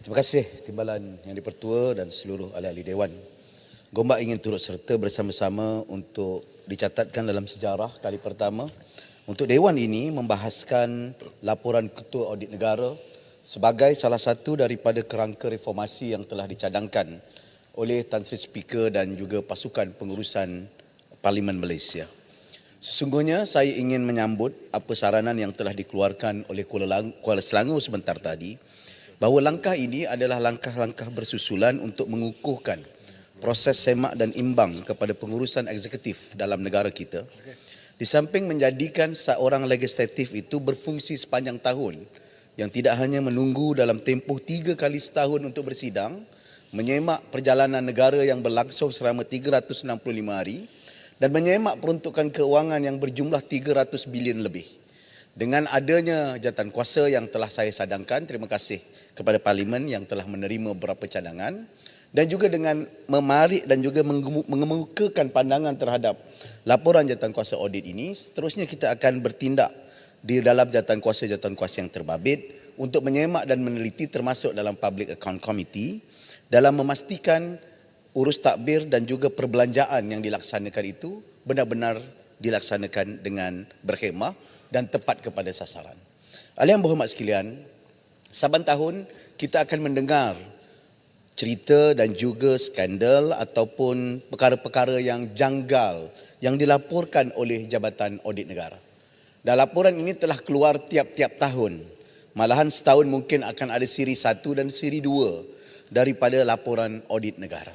Terima kasih Timbalan Yang di-Pertua dan seluruh ahli-ahli Dewan. Gombak ingin turut serta bersama-sama untuk dicatatkan dalam sejarah kali pertama untuk Dewan ini membahaskan laporan Ketua Audit Negara sebagai salah satu daripada kerangka reformasi yang telah dicadangkan oleh Tan Sri Speaker dan juga pasukan pengurusan Parlimen Malaysia. Sesungguhnya saya ingin menyambut apa saranan yang telah dikeluarkan oleh Kuala Selangor sebentar tadi, bahawa langkah ini adalah langkah-langkah bersusulan untuk mengukuhkan proses semak dan imbang kepada pengurusan eksekutif dalam negara kita. Di samping menjadikan seorang legislatif itu berfungsi sepanjang tahun, yang tidak hanya menunggu dalam tempoh 3 kali setahun untuk bersidang, menyemak perjalanan negara yang berlangsung selama 365 hari dan menyemak peruntukan keuangan yang berjumlah 300 bilion lebih. Dengan adanya jawatankuasa yang telah saya sadangkan, terima kasih kepada Parlimen yang telah menerima beberapa cadangan, dan juga dengan memarik dan juga mengemukakan pandangan terhadap laporan jawatankuasa audit ini, seterusnya kita akan bertindak di dalam jawatankuasa yang terbabit untuk menyemak dan meneliti termasuk dalam Public Account Committee dalam memastikan urus takbir dan juga perbelanjaan yang dilaksanakan itu benar-benar dilaksanakan dengan berkhemah dan tepat kepada sasaran. Ahli yang berhormat sekalian, saban tahun kita akan mendengar cerita dan juga skandal ataupun perkara-perkara yang janggal yang dilaporkan oleh Jabatan Audit Negara. Dan laporan ini telah keluar tiap-tiap tahun. Malahan setahun mungkin akan ada siri 1 dan siri 2 daripada laporan audit negara.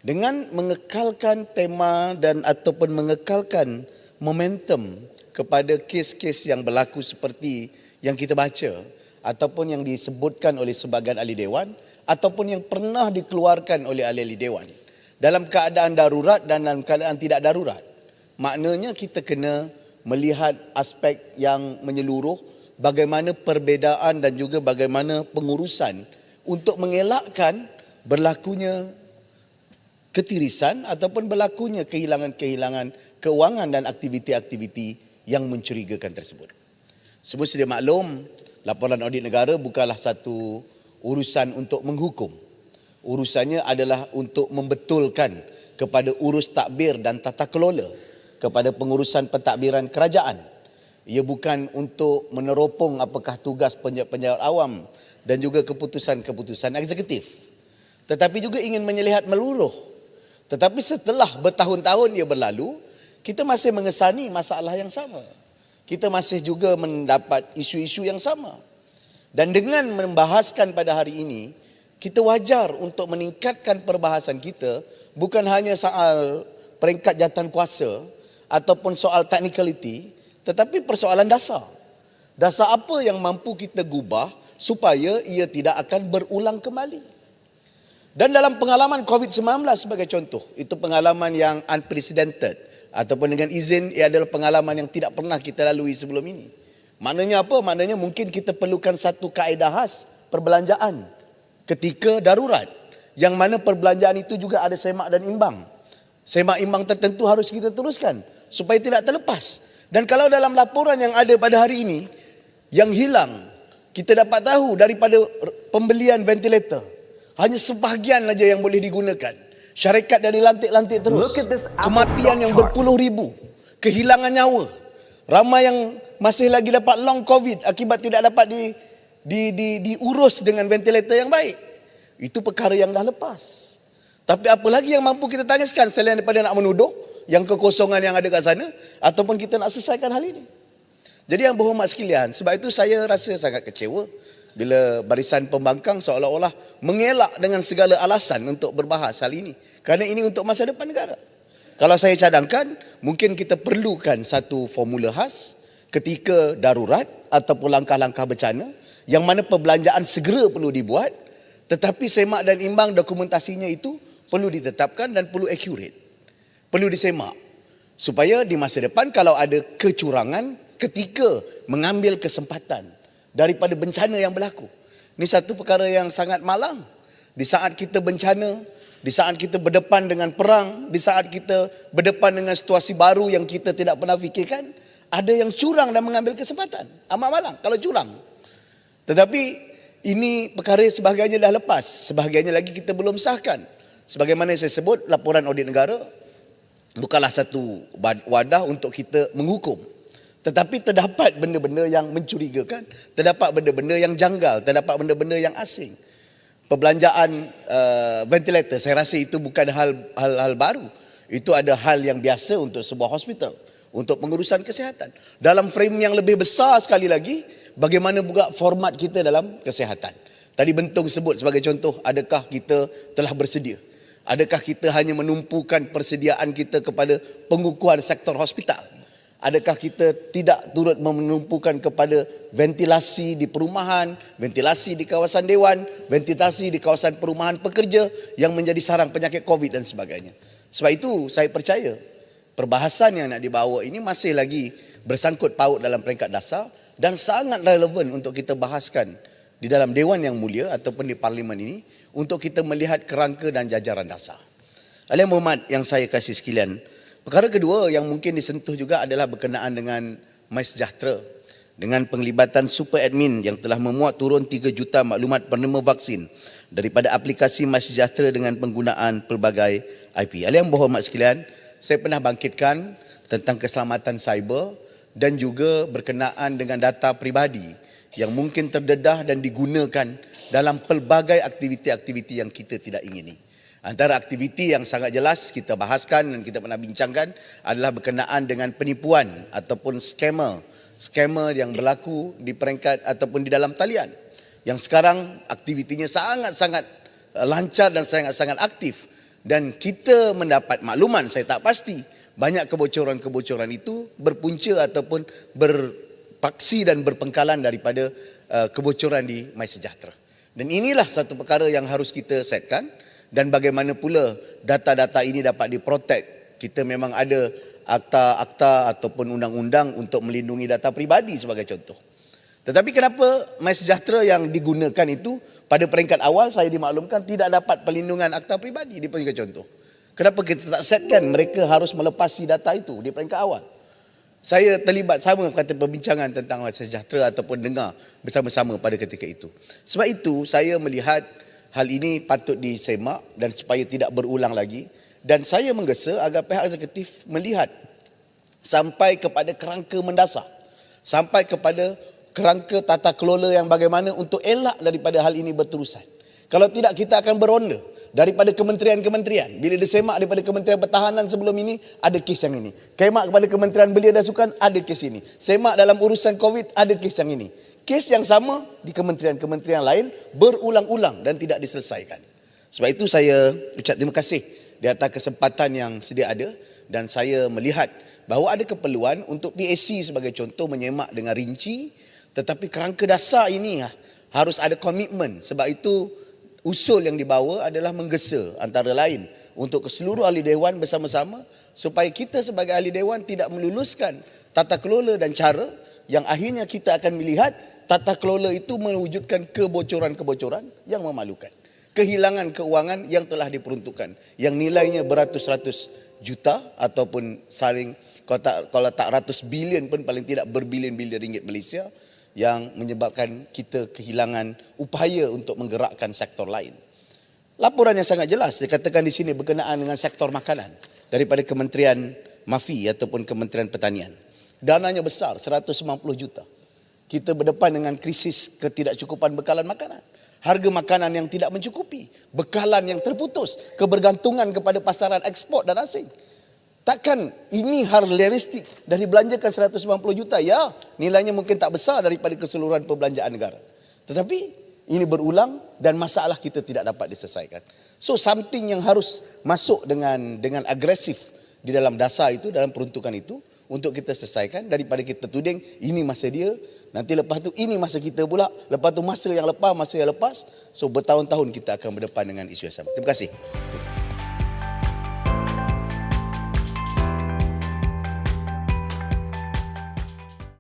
Dengan mengekalkan tema dan ataupun mengekalkan momentum kepada kes-kes yang berlaku seperti yang kita baca ataupun yang disebutkan oleh sebahagian ahli Dewan ataupun yang pernah dikeluarkan oleh ahli-ahli Dewan dalam keadaan darurat dan dalam keadaan tidak darurat. Maknanya kita kena melihat aspek yang menyeluruh, bagaimana perbezaan dan juga bagaimana pengurusan untuk mengelakkan berlakunya ketirisan ataupun berlakunya kehilangan-kehilangan keuangan dan aktiviti-aktiviti yang mencurigakan tersebut. Semua sedia maklum, laporan audit negara bukanlah satu urusan untuk menghukum. Urusannya adalah untuk membetulkan kepada urus takbir dan tata kelola kepada pengurusan pentadbiran kerajaan. Ia bukan untuk meneropong apakah tugas penjawat awam dan juga keputusan-keputusan eksekutif. Tetapi juga ingin menyelihat meluruh. Tetapi setelah bertahun-tahun ia berlalu, kita masih mengesani masalah yang sama. Kita masih juga mendapat isu-isu yang sama. Dan dengan membahaskan pada hari ini, kita wajar untuk meningkatkan perbahasan kita bukan hanya soal peringkat jawatankuasa ataupun soal technicality, tetapi persoalan dasar. Dasar apa yang mampu kita gubah supaya ia tidak akan berulang kembali. Dan dalam pengalaman COVID-19 sebagai contoh, itu pengalaman yang unprecedented ataupun dengan izin ia adalah pengalaman yang tidak pernah kita lalui sebelum ini. Maknanya apa? Maknanya mungkin kita perlukan satu kaedah khas perbelanjaan ketika darurat, yang mana perbelanjaan itu juga ada semak dan imbang. Semak imbang tertentu harus kita teruskan supaya tidak terlepas. Dan kalau dalam laporan yang ada pada hari ini, yang hilang kita dapat tahu daripada pembelian ventilator, hanya sebahagian saja yang boleh digunakan. Syarikat yang dilantik-lantik terus. Kematian yang berpuluh ribu. Kehilangan nyawa. Ramai yang masih lagi dapat long COVID akibat tidak dapat diurus dengan ventilator yang baik. Itu perkara yang dah lepas. Tapi apa lagi yang mampu kita tangiskan selain daripada nak menuduh yang kekosongan yang ada kat sana, ataupun kita nak selesaikan hal ini. Jadi yang berhormat sekalian, sebab itu saya rasa sangat kecewa bila barisan pembangkang seolah-olah mengelak dengan segala alasan untuk berbahas hal ini. Kerana ini untuk masa depan negara. Kalau saya cadangkan, mungkin kita perlukan satu formula khas ketika darurat ataupun langkah-langkah bencana, yang mana perbelanjaan segera perlu dibuat, tetapi semak dan imbang dokumentasinya itu perlu ditetapkan dan perlu accurate. Perlu disemak. Supaya di masa depan kalau ada kecurangan ketika mengambil kesempatan daripada bencana yang berlaku. Ini satu perkara yang sangat malang. Di saat kita bencana, di saat kita berdepan dengan perang, di saat kita berdepan dengan situasi baru yang kita tidak pernah fikirkan, ada yang curang dan mengambil kesempatan. Amat malang kalau curang. Tetapi Ini perkara sebahagiannya dah lepas, sebahagiannya lagi kita belum sahkan. Sebagaimana saya sebut, laporan audit negara bukanlah satu wadah untuk kita menghukum. Tetapi terdapat benda-benda yang mencurigakan, terdapat benda-benda yang janggal, terdapat benda-benda yang asing. Perbelanjaan ventilator, saya rasa itu bukan hal baru. Itu ada hal yang biasa untuk sebuah hospital, untuk pengurusan kesihatan. Dalam frame yang lebih besar sekali lagi, bagaimana juga format kita dalam kesihatan. Tadi Bentong sebut sebagai contoh, adakah kita telah bersedia? Adakah kita hanya menumpukan persediaan kita kepada pengukuhan sektor hospital? Adakah kita tidak turut menumpukan kepada ventilasi di perumahan, ventilasi di kawasan dewan, ventilasi di kawasan perumahan pekerja yang menjadi sarang penyakit COVID dan sebagainya. Sebab itu saya percaya perbahasan yang nak dibawa ini masih lagi bersangkut paut dalam peringkat dasar dan sangat relevan untuk kita bahaskan di dalam Dewan Yang Mulia ataupun di Parlimen ini untuk kita melihat kerangka dan jajaran dasar. Ahli Muhammad yang saya kasih sekalian, perkara kedua yang mungkin disentuh juga adalah berkenaan dengan MySejahtera dengan penglibatan super admin yang telah memuat turun 3 juta maklumat penerima vaksin daripada aplikasi MySejahtera dengan penggunaan pelbagai IP. Ahli yang berhormat sekalian, saya pernah bangkitkan tentang keselamatan cyber dan juga berkenaan dengan data peribadi yang mungkin terdedah dan digunakan dalam pelbagai aktiviti-aktiviti yang kita tidak ingini. Antara aktiviti yang sangat jelas kita bahaskan dan kita pernah bincangkan adalah berkenaan dengan penipuan ataupun skamer yang berlaku di peringkat ataupun di dalam talian. Yang sekarang aktivitinya sangat-sangat lancar dan sangat-sangat aktif. Dan kita mendapat makluman, saya tak pasti, banyak kebocoran-kebocoran itu berpunca ataupun berpaksi dan berpengkalan daripada kebocoran di MySejahtera. Dan inilah satu perkara yang harus kita setkan dan bagaimana pula data-data ini dapat diprotek. Kita memang ada akta-akta ataupun undang-undang untuk melindungi data peribadi sebagai contoh. Tetapi kenapa MySejahtera yang digunakan itu pada peringkat awal saya dimaklumkan tidak dapat perlindungan akta peribadi di peringkat contoh. Kenapa kita tak setkan mereka harus melepasi data itu di peringkat awal? Saya terlibat sama kata perbincangan tentang MySejahtera ataupun dengar bersama-sama pada ketika itu. Sebab itu saya melihat hal ini patut disemak dan supaya tidak berulang lagi. Dan saya menggesa agar pihak eksekutif melihat sampai kepada kerangka mendasar. Sampai kepada kerangka tata kelola yang bagaimana untuk elak daripada hal ini berterusan. Kalau tidak kita akan beronda daripada kementerian-kementerian. Bila disemak daripada Kementerian Pertahanan sebelum ini, ada kes yang ini. Kemak kepada Kementerian Belia dan Sukan, ada kes ini. Semak dalam urusan COVID, ada kes yang ini. Kes yang sama di kementerian-kementerian lain berulang-ulang dan tidak diselesaikan. Sebab itu saya ucap terima kasih di atas kesempatan yang sedia ada dan saya melihat bahawa ada keperluan untuk PAC sebagai contoh menyemak dengan rinci, tetapi kerangka dasar ini harus ada komitmen. Sebab itu usul yang dibawa adalah menggesa antara lain untuk keseluruh ahli dewan bersama-sama supaya kita sebagai ahli dewan tidak meluluskan tata kelola dan cara yang akhirnya kita akan melihat tata kelola itu mewujudkan kebocoran-kebocoran yang memalukan. Kehilangan keuangan yang telah diperuntukkan yang nilainya beratus-ratus juta ataupun saling kalau tak ratus bilion pun paling tidak berbilion-bilion ringgit Malaysia yang menyebabkan kita kehilangan upaya untuk menggerakkan sektor lain. Laporan yang sangat jelas dikatakan di sini berkenaan dengan sektor makanan daripada Kementerian MAFI ataupun Kementerian Pertanian. Dananya besar, 190 juta. Kita berdepan dengan krisis ketidakcukupan bekalan makanan. Harga makanan yang tidak mencukupi, bekalan yang terputus, kebergantungan kepada pasaran ekspor dan asing. Takkan ini hal realistik dari belanjakan 190 juta? Ya, nilainya mungkin tak besar daripada keseluruhan perbelanjaan negara. Tetapi ini berulang dan masalah kita tidak dapat diselesaikan. So something yang harus masuk dengan agresif di dalam dasar itu, dalam peruntukan itu untuk kita selesaikan daripada kita tuding ini masa dia, nanti lepas tu ini masa kita pula, lepas tu masa yang lepas. So bertahun-tahun kita akan berdepan dengan isu yang sama. Terima kasih.